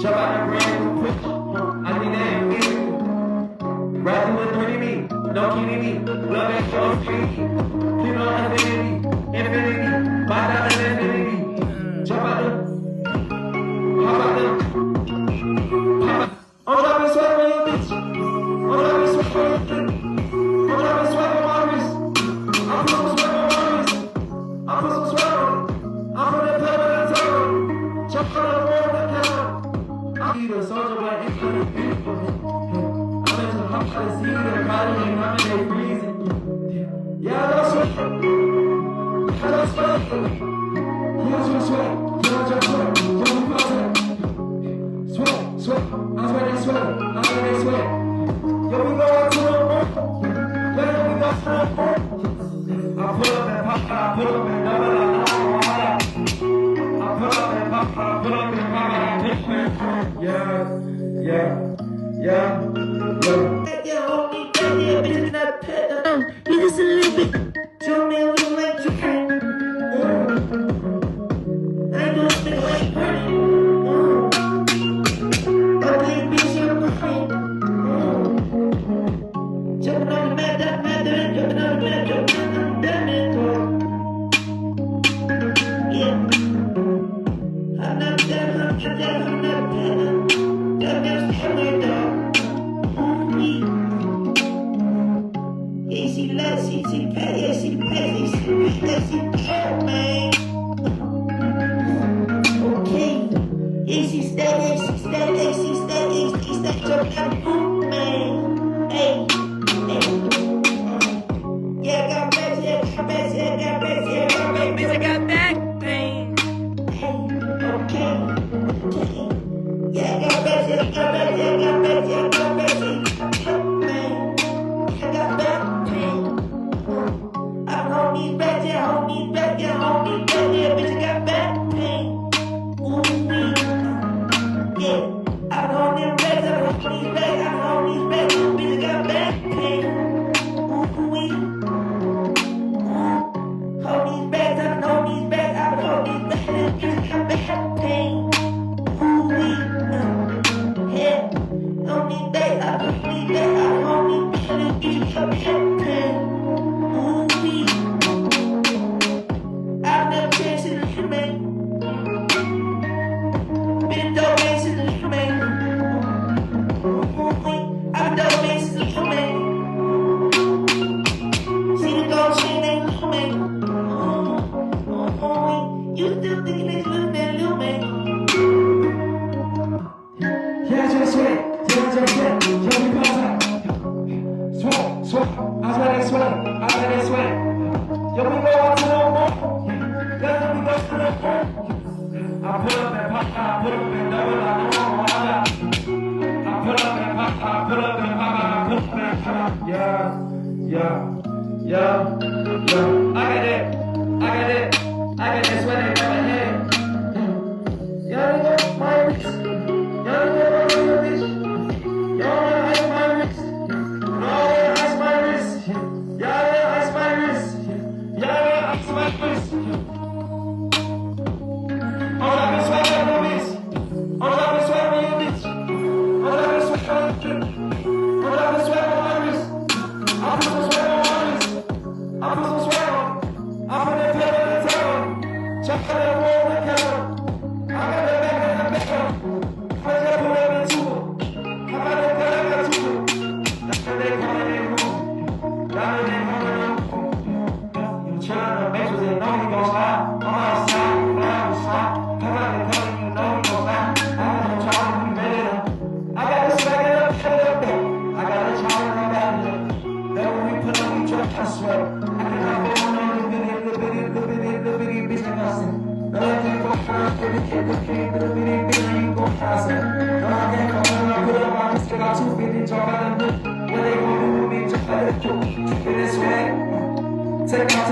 Jump out the brand new quick. I think that ain't easy. Rapping with 3D, no kidding me. Love ain't so free. Keep on infinity. Buy down the infinity. Jump out the. Hop out the. Hop out. I'm dropping sweat on your bitch. I'm dropping sweat on your bitch. I'm dropping sweat on my wrist. I'm putting sweat on my wrist. I'm putting some sweat on it. I'm putting play with that toe. Jump on the wall with the camera. I need a soldier boy in front of people. I'm into the hot shot see the body and I'm in there freezing. Yeah, I don't sweat. I don't sweat. You don't sweat. You don't sweat. You don't sweat. Sweat, sweat. I'm sweating sweat. I'm sweating sweat. Yo, we go out to the moon. Yeah, we go to the moon. I pull up and pop, I pull up and double up. I pull up and pop, I pull up and pop, I pull up. Yeah. You just a little bit. Tell me what you like to drink. I do feel like party. Ugly bitch, you're my friend. Jumping on the mat, jumping on the mat, jumping on the mat. Yeah. I'm not dead, I'm not dead, I'm not dead. I'm just coming down. Yeah, she loves, she pay, yeah, she pay, she pay, man. Okay. Yeah, she stay, jumping on man. Hey. Yeah, got back, bitch, I got back pain. Okay. Yeah, got back, man. I got back pain. I'm on these back, bitch, I got back pain. Ooh, yeah. I'm on these back, bitch, I got back pain. Ooh, hold these bags, I hold these bags, bitch, I got back pain. Ooh, yeah. Hold these bags, I hold these bags, bitch, I got back pain. Ooh, I've never been to the human. Been dope, man, to the human. I've never been to the human. See the gold chain, they human. You still thinking they little man. Yeah, just sweat. Yeah, we pass out. Sweat. I sweat they sweat. Yo, we go out to the moon. Yeah, we go to the moon. I pull up and pop, I pull up and double up. I pull up and pop, I pull up and pop. Yeah. I got that sweat in my head. Y'all know my wrist. Y'all know my wrist. Y'all know ice my wrist. Y'all ice my wrist. Y'all ice my wrist. Y'all ice my wrist. I'm dropping sweat on your bitch. I'm dropping sweat on your bitch. I'm dropping sweat on your bitch. I'm dropping sweat on my wrist. I put some sweat on my wrist. I put some sweat on. I put that pepper in the towel. Jump on that wall with the camera. I got that back on. I just put that in two. I got that two. That's what they call it in room. That's what they call it in room. You trying to make sure they know he gon' slide. I'm outside, I'm outside. Come out and tell you know he gon' slide. I got the child and we made it up. I got to smack it up, shut it up. I got the child and I got it up. Then when we put on, we drop, I swear. I can drop it on little bitty bitch like I said. No, I can't go fast, little bitty bitch, you go fast. No, I can't come on, I put up my wrist, I got 250, jump out and look. What they gon' do with me, jump out and look. Take this way, take out.